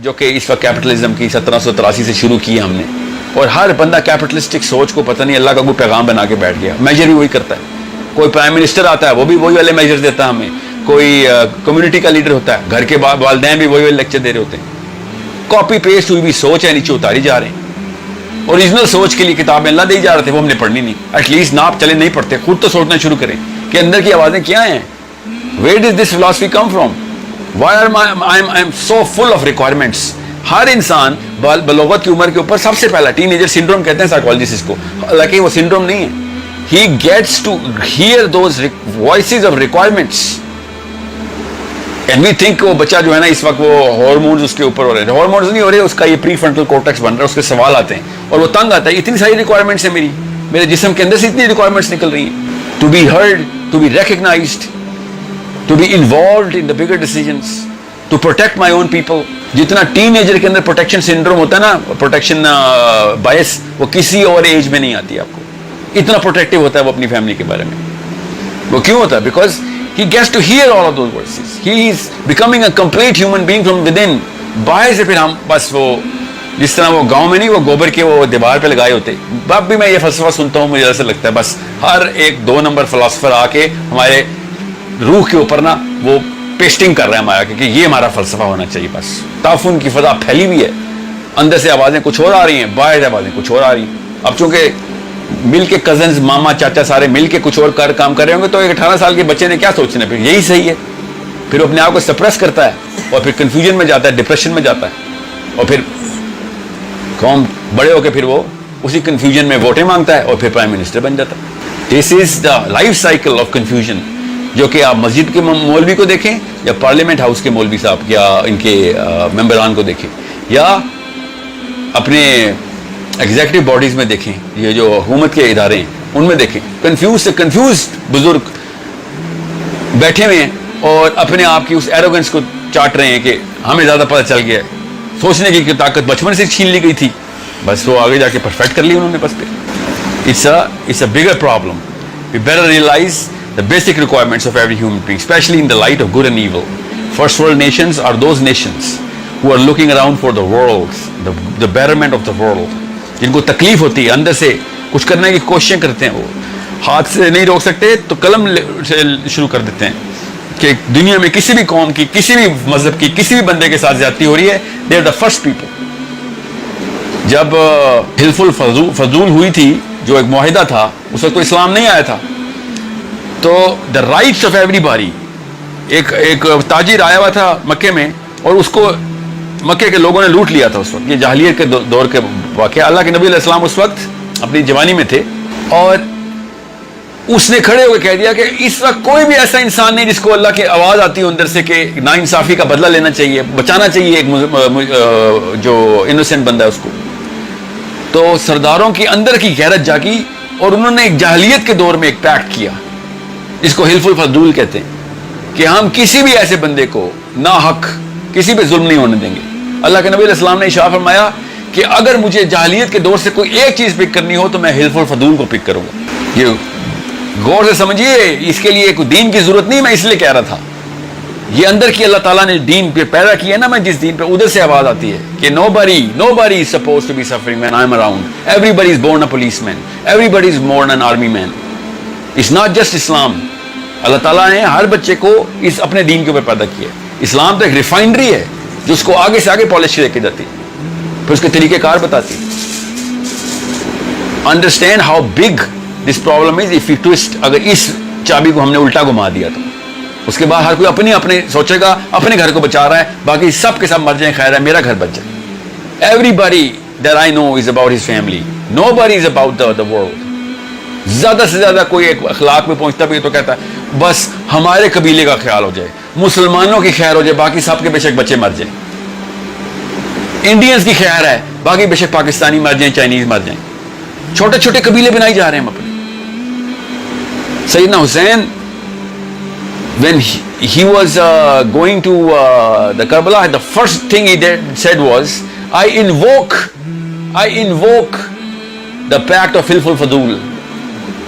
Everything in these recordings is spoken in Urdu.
جو کہ اس وقت کیپٹلزم کی 1783 سے شروع کی ہم نے, اور ہر بندہ کیپٹلسٹک سوچ کو پتہ نہیں اللہ کا کوئی پیغام بنا کے بیٹھ گیا. میجر بھی وہی کرتا ہے. کوئی پرائم منسٹر آتا ہے وہ بھی وہی والے میجر دیتا ہے ہمیں. کوئی کمیونٹی کا لیڈر ہوتا ہے, گھر کے والدین بھی وہی والے لیکچر دے رہے ہوتے ہیں. کاپی پیسٹ ہوئی بھی سوچ ہے, نیچے اتاری جا رہے ہیں. اوریجنل سوچ کے لیے کتابیں اللہ دے جا رہے تھے, وہ ہم نے پڑھنی نہیں. ایٹ لیسٹ نہ آپ چلے نہیں پڑھتے, خود تو سوچنا شروع کریں کہ اندر کی آوازیں کیا ہیں. Where does this philosophy come from? Why I am so full of requirements. ہر انسان بلوغت کی عمر کے اوپر سب سے پہلا ٹین ایجر سنڈروم کہتے ہیں سائیکالوجسٹ اس کو, حالانکہ وہ سنڈروم نہیں ہے. He gets to hear those voices of requirements. And we think وہ بچہ جو ہے نا اس وقت وہ ہارمونز اس کے اوپر ہو رہے ہیں. ہارمونز نہیں ہو رہے, اس کا یہ پری فرنٹل کورٹیکس بن رہا ہے, اس کے سوال آتے ہیں اور وہ تنگ آتا ہے. اتنی ساری ریکوائرمنٹس ہیں میرے جسم کے اندر سے اتنی ریکوائرمنٹس نکل رہی ہیں. To be heard, to be recognized, to be involved in the bigger decisions, to protect my own people. جتنا ٹین ایجر کے اندر پروٹیکشن سنڈروم ہوتا ہے نا, پروٹیکشن بائس, وہ کسی اور ایج میں نہیں آتی. آپ کو اتنا پروٹیکٹیو ہوتا ہے وہ اپنی فیملی کے بارے میں. وہ کیوں ہوتا ہے؟ Because he gets to hear all of those voices. He is becoming a complete human being from within. باہر سے پھر ہم بس وہ جس طرح وہ گاؤں میں نہیں وہ گوبر کے وہ دیوار پہ لگائے ہوتے. اب بھی میں یہ فلسفہ سنتا ہوں, مجھے ایسا لگتا ہے بس ہر ایک 2 نمبر فلاسفر آ کے ہمارے روح کے اوپر نا وہ پیسٹنگ کر رہے ہیں ہمارا کہ یہ ہمارا فلسفہ ہونا چاہیے. بس تعفن کی فضا پھیلی ہوئی ہے, اندر سے آوازیں کچھ اور آ رہی ہیں, باہر سے آوازیں کچھ اور آ رہی ہیں. اب چونکہ مل کے کزنز ماما چاچا سارے مل کے کچھ اور کام کر رہے ہوں گے تو ایک 18 سال کے بچے نے کیا سوچنا ہے؟ پھر یہی صحیح ہے. پھر وہ اپنے آپ کو سپریس کرتا ہے اور پھر کنفیوژن میں جاتا ہے, ڈپریشن میں جاتا ہے, اور پھر قوم بڑے ہو کے پھر وہ اسی کنفیوژن میں ووٹیں مانگتا ہے اور پھر پرائم منسٹر بن جاتا ہے. This is the life cycle of confusion, جو کہ آپ مسجد کے مولوی کو دیکھیں یا پارلیمنٹ ہاؤس کے مولوی صاحب یا ان کے ممبران کو دیکھیں یا اپنے ایگزیکٹو باڈیز میں دیکھیں, یہ جو حکومت کے ادارے ہیں ان میں دیکھیں, کنفیوز سے کنفیوزڈ بزرگ بیٹھے ہوئے ہیں اور اپنے آپ کی اس ایروگنس کو چاٹ رہے ہیں کہ ہمیں زیادہ پتہ چل گیا ہے. سوچنے کی طاقت بچپن سے چھین لی گئی تھی, بس وہ آگے جا کے پرفیکٹ کر لی انہوں نے. بس پھر it's a bigger problem. We better realize the basic requirements of every human being, especially in the light of good and evil. First world nations are those nations who are looking around for the world, the betterment of the world. جن کو تکلیف ہوتی ہے, اندر سے کچھ کرنے کی کوششیں کرتے ہیں, وہ ہاتھ سے نہیں روک سکتے تو قلم سے شروع کر دیتے ہیں کہ دنیا میں کسی بھی قوم کی, کسی بھی مذہب کی, کسی بھی بندے کے ساتھ زیادتی ہو رہی ہے, they are the first people. جب حلف الفضول ہوئی تھی جو ایک معاہدہ تھا, اس وقت تو اسلام نہیں آیا تھا, تو the rights of every body, ایک تاجر آیا ہوا تھا مکے میں اور اس کو مکے کے لوگوں نے لوٹ لیا تھا. اس وقت یہ جاہلیت کے دور کے واقعہ, اللہ کے نبی علیہ السلام اس وقت اپنی جوانی میں تھے اور اس نے کھڑے ہو کے کہہ دیا کہ اس وقت کوئی بھی ایسا انسان نہیں جس کو اللہ کی آواز آتی ہو اندر سے کہ ناانصافی کا بدلہ لینا چاہیے, بچانا چاہیے ایک جو انوسینٹ بندہ ہے اس کو. تو سرداروں کی اندر کی غیرت جاگی اور انہوں نے ایک جاہلیت کے دور میں ایک پیکٹ کیا جس کو حلف الفضول کہتے ہیں کہ ہم کسی بھی ایسے بندے کو ناحق کسی پہ ظلم نہیں ہونے دیں گے. اللہ کے نبی علیہ السلام نے ارشاد فرمایا کہ اگر مجھے جاہلیت کے دور سے کوئی ایک چیز پک کرنی ہو تو میں حلف الفضول کو پک کروں گا. یہ غور سے سمجھیے, اس کے لیے کوئی دین کی ضرورت نہیں, میں اس لیے کہہ رہا تھا یہ اندر کی اللہ تعالیٰ نے دین پہ پیدا کیا ہے نا, میں جس دین پہ ادھر سے آواز آتی ہے کہ nobody is supposed to be suffering when I'm around. Everybody is born a policeman, everybody is born an army man. It's not just Islam. اللہ تعالیٰ نے ہر بچے کو اس اپنے دین کے اوپر پیدا کیا ہے. اسلام تو ایک ریفائنڈری ہے جو اس کو آگے سے آگے پالش لے کے جاتی ہے, پھر اس کے طریقہ کار بتاتی ہے. Understand how big this problem is if we twist. اگر اس چابی کو ہم نے الٹا گھما دیا تو اس کے بعد ہر کوئی اپنے سوچے گا اپنے گھر کو بچا رہا ہے, باقی سب کے سب مر جائیں, خیر ہے میرا گھر بچ جائے. Everybody that I know is about his family. Nobody is about the world. زیادہ سے زیادہ کوئی ایک اخلاق میں پہنچتا بھی تو کہتا ہے بس ہمارے قبیلے کا خیال ہو جائے, مسلمانوں کی خیر ہو جائے, باقی سب کے بے شک بچے مر جائیں. انڈینز کی خیر ہے, باقی بے شک پاکستانی مر جائیں, چائنیز مر جائیں. چھوٹے چھوٹے قبیلے بنائی جا رہے ہیں ہم اپنے. سیدنا حسین when he was going to the Karbala, the first thing he said was I invoke the pact of Hilf al-Fadul.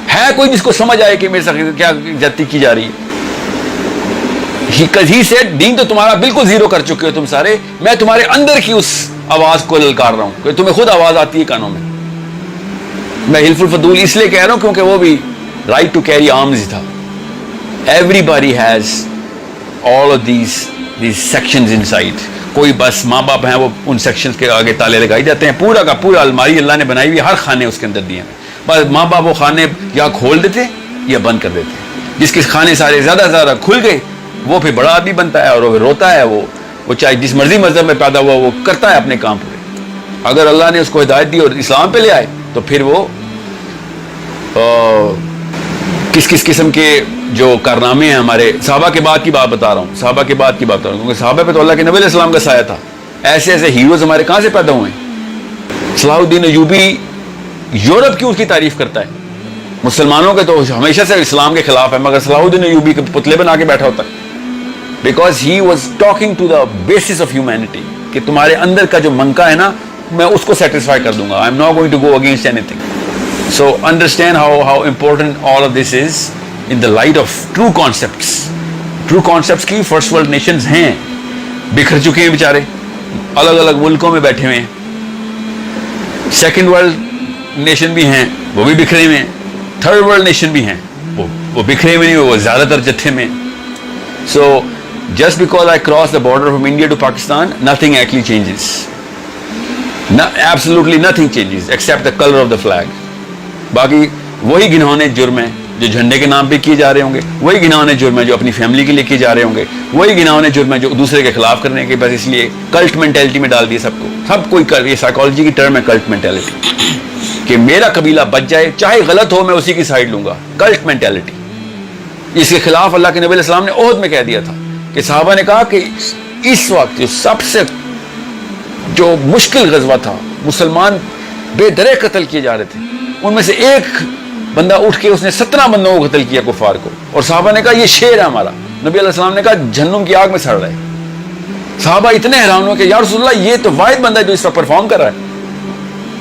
ہے کوئی جس کو سمجھ آئے کہ میرے ساتھ کیا زیادتی کی جا رہی ہے؟ He said, دین تو تمہارا بالکل زیرو کر چکے ہو تم سارے, میں تمہارے اندر کی اس آواز کو للکار رہا ہوں کہ تمہیں خود آواز آتی ہے کانوں میں. میں حلف الفضول اس لیے کہہ رہا ہوں کیونکہ وہ بھی رائٹ ٹو کیری آرمز تھا. Every has all of these sections inside. کوئی بس ماں باپ ہیں وہ ان سیکشنز کے آگے تالے لگائی جاتے ہیں, پورا کا پورا الماری اللہ نے بنائی ہوئی, ہر خانے اس کے اندر دیے ہیں, بس ماں باپ وہ خانے یا کھول دیتے یا بند کر دیتے. جس کے کھانے سارے زیادہ کھل گئے وہ پھر بڑا آدمی بنتا ہے اور وہ روتا ہے, وہ چاہے جس مرضی مذہب میں پیدا ہوا وہ کرتا ہے اپنے کام پورے. اگر اللہ نے اس کو ہدایت دی اور اسلام پہ لے آئے تو پھر وہ کس قسم کے جو کارنامے ہیں. ہمارے صحابہ کے بعد کی بات بتا رہا ہوں, کیونکہ صحابہ پہ تو اللہ کے نبی علیہ السلام کا سایہ تھا. ایسے ہیروز ہمارے کہاں سے پیدا ہوئے ہیں. صلاح الدین ایوبی یورپ کی اس کی تعریف کرتا ہے, مسلمانوں کے تو ہمیشہ سے اسلام کے خلاف ہے, مگر صلاح الدین ایوبی کے پتلے بنا کے بیٹھا ہوتا ہے, because he was talking to the basis of humanity, کہ تمہارے اندر کا جو منکا ہے نا میں اس کو سیٹسفائی کر دوں گا. I am not going to go against anything. So understand how important all of this is in the light of true concepts. True concepts کی first world nations ہیں, بکھر چکے ہیں بیچارے, الگ الگ ملکوں میں بیٹھے ہوئے ہیں. second world nation بھی ہیں, وہ بھی بکھرے ہوئے ہیں. third world nation بھی ہیں, وہ بکھرے ہوئے نہیں, وہ زیادہ تر جتھے میں. So just because I cross the border from India to Pakistan, nothing actually changes. Absolutely nothing changes except the color of the flag. باقی وہی گنہونے جرم ہیں جو جھنڈے کے نام پہ کیے جا رہے ہوں گے, وہی گنہونے جرم ہیں جو اپنی فیملی کے لیے کیے جا رہے ہوں گے, وہی گنہونے جرم ہیں جو دوسرے کے خلاف کرنے کے, بس اس لیے کلٹ مینٹیلٹی میں ڈال دیے سب کوئی یہ سائیکالوجی کی ٹرم ہے کلٹ مینٹیلٹی, کہ میرا قبیلہ بچ جائے چاہے غلط ہو میں اسی کی سائڈ لوں گا. کلٹ مینٹیلٹی, اس کے خلاف اللہ کے نبی علیہ السلام نے عہد میں کہہ دیا تھا کہ صحابہ نے کہا کہ اس وقت جو سب سے جو مشکل غزوہ تھا, مسلمان بے درے قتل کیے جا رہے تھے, ان میں سے ایک بندہ اٹھ کے اس نے 17 بندوں کو قتل کیا کفار کو, اور صحابہ نے کہا یہ شیر ہے ہمارا. نبی علیہ السلام نے کہا جہنم کی آگ میں سڑ رہا ہے. صحابہ اتنے حیران ہو کہ یا رسول اللہ یہ تو واحد بندہ ہے جو اس وقت پرفارم کر رہا ہے.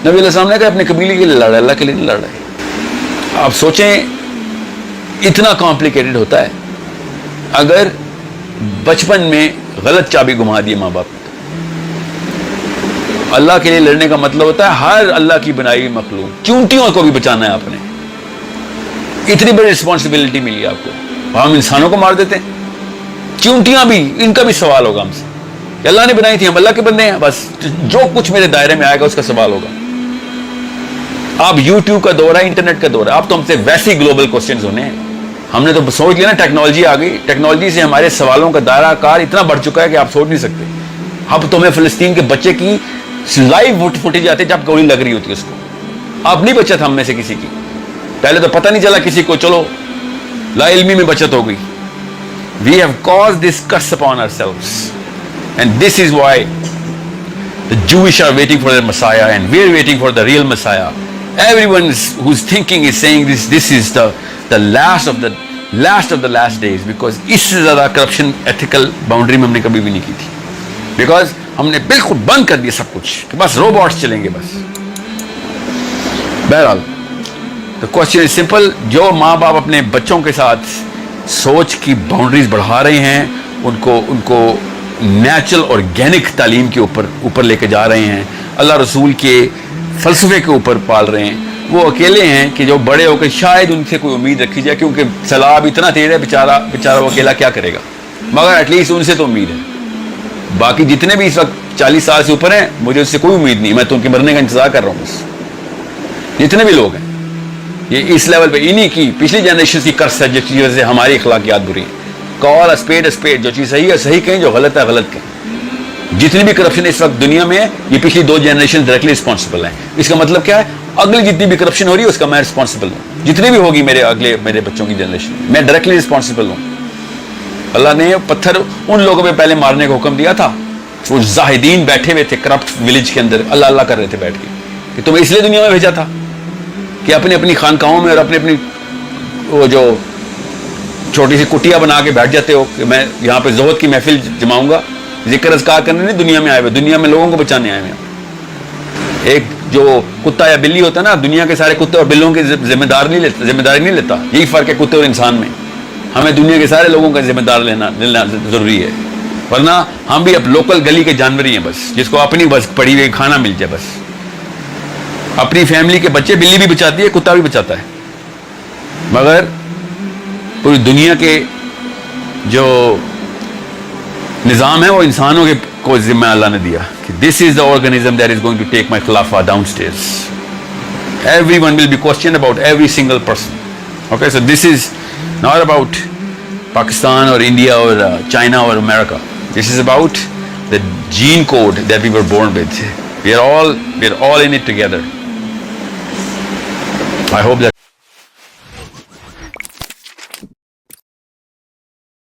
نبی علیہ السلام نے کہا اپنے قبیلے کے لیے لڑ رہا ہے, اللہ کے لیے نہیں لڑ رہا ہے. آپ سوچیں اتنا کمپلیکیٹڈ ہوتا ہے اگر بچپن میں غلط چابی گھما دی ماں باپ نے. اللہ کے لیے لڑنے کا مطلب ہوتا ہے ہر اللہ کی بنائی مخلوق, چونٹیوں کو بھی بچانا ہے آپ نے. اتنی بڑی رسپانسبلٹی ملی آپ کو. ہم انسانوں کو مار دیتے ہیں, چونٹیاں بھی, ان کا بھی سوال ہوگا ہم سے کہ اللہ نے بنائی تھی, ہم اللہ کے بندے ہیں, بس جو کچھ میرے دائرے میں آئے گا اس کا سوال ہوگا. آپ یوٹیوب کا دور ہے, انٹرنیٹ کا دور ہے, آپ تو ہم سے ویسے ہی گلوبل کوسچنز ہونے ہیں. ہم نے تو سوچ لیا نا ٹیکنالوجی آ گئی, ٹیکنالوجی سے ہمارے سوالوں کا دائرہ کار اتنا بڑھ چکا ہے کہ آپ سوچ نہیں سکتے. اب تو ہمیں فلسطین کے بچے کی لائیو فوٹیج آتی ہے جب گولی لگ رہی ہوتی ہے اس کو. اب نہیں بچت ہم میں سے کسی کی, پہلے تو پتہ نہیں چلا کسی کو, چلو لا علمی میں بچت ہو گئی. We have caused this curse upon ourselves, and this is why the Jewish are waiting for their Messiah and we are waiting for the real Messiah. Everyone who's thinking is saying this is the last of the last days, because اس سے زیادہ کرپشن ایتھیکل باؤنڈری میں ہم نے کبھی بھی نہیں کی تھی. بیکاز ہم نے بالکل بند کر دیا سب کچھ کہ بس روبوٹس چلیں گے بس. بہرحال the question is simple. جو ماں باپ اپنے بچوں کے ساتھ سوچ کی باؤنڈریز بڑھا رہے ہیں, ان کو نیچرل آرگینک تعلیم کے اوپر لے کے جا رہے ہیں, اللہ رسول کے فلسفے کے اوپر پال رہے ہیں, وہ اکیلے ہیں کہ جو بڑے ہو کے شاید ان سے کوئی امید رکھی جائے, کیونکہ سیلاب اتنا تیز ہے, بیچارہ وہ اکیلا کیا کرے گا, مگر ایٹ لیسٹ ان سے تو امید ہے. باقی جتنے بھی اس وقت 40 سال سے اوپر ہیں, مجھے اس سے کوئی امید نہیں, میں تو ان کے مرنے کا انتظار کر رہا ہوں. بس جتنے بھی لوگ ہیں یہ اس لیول پہ انہی کی پچھلی جنریشن کی کرس ہے جس کی وجہ سے ہماری اخلاقیات بری ہیں. کال اسپیڈ, جو چیز صحیح ہے صحیح کہیں, جو غلط ہے غلط کہیں. جتنی بھی کرپشن اس وقت دنیا میں ہے یہ پچھلی 2 جنریشن ڈائریکٹلی رسپانسبل ہیں. اس کا مطلب کیا ہے, اگلی جتنی بھی کرپشن ہو رہی ہے اس کا میں رسپانسبل ہوں. جتنی بھی ہوگی میرے بچوں کی جنریشن میں ڈائریکٹلی رسپانسبل ہوں. اللہ نے پتھر ان لوگوں پہ پہلے مارنے کا حکم دیا تھا, وہ زاہدین بیٹھے ہوئے تھے کرپٹ ولیج کے اندر, اللہ کر رہے تھے بیٹھ کے, کہ تمہیں اس لیے دنیا میں بھیجا تھا کہ اپنی خانقاہوں میں اور اپنی وہ جو چھوٹی سی کٹیا بنا کے بیٹھ جاتے ہو کہ میں یہاں پہ زہد کی محفل جماؤں گا, ذکر اذکار کرنے نہیں دنیا میں آئے ہوئے, دنیا میں لوگوں کو بچانے آئے ہوئے. ایک جو کتا یا بلی ہوتا ہے نا, دنیا کے سارے کتے اور بلوں کی ذمہ داری نہیں لیتا. یہی فرق ہے کتے اور انسان میں. ہمیں دنیا کے سارے لوگوں کا ذمہ دار لینا ضروری ہے، ورنہ ہم بھی اب لوکل گلی کے جانور ہی ہیں بس، جس کو اپنی بس پڑی ہوئی کھانا مل جائے بس. اپنی فیملی کے بچے بلی بھی بچاتی ہے، کتا بھی بچاتا ہے، مگر پوری دنیا کے جو نظام ہے وہ انسانوں کے کو ذمہ اللہ نے دیا کہ this is the organism that is going to take my خلافہ down stairs. Everyone will be questioned about every single person. Okay, so this is not about Pakistan or India or China or America. This is about the gene code that we were born with. We are all in it together. I hope that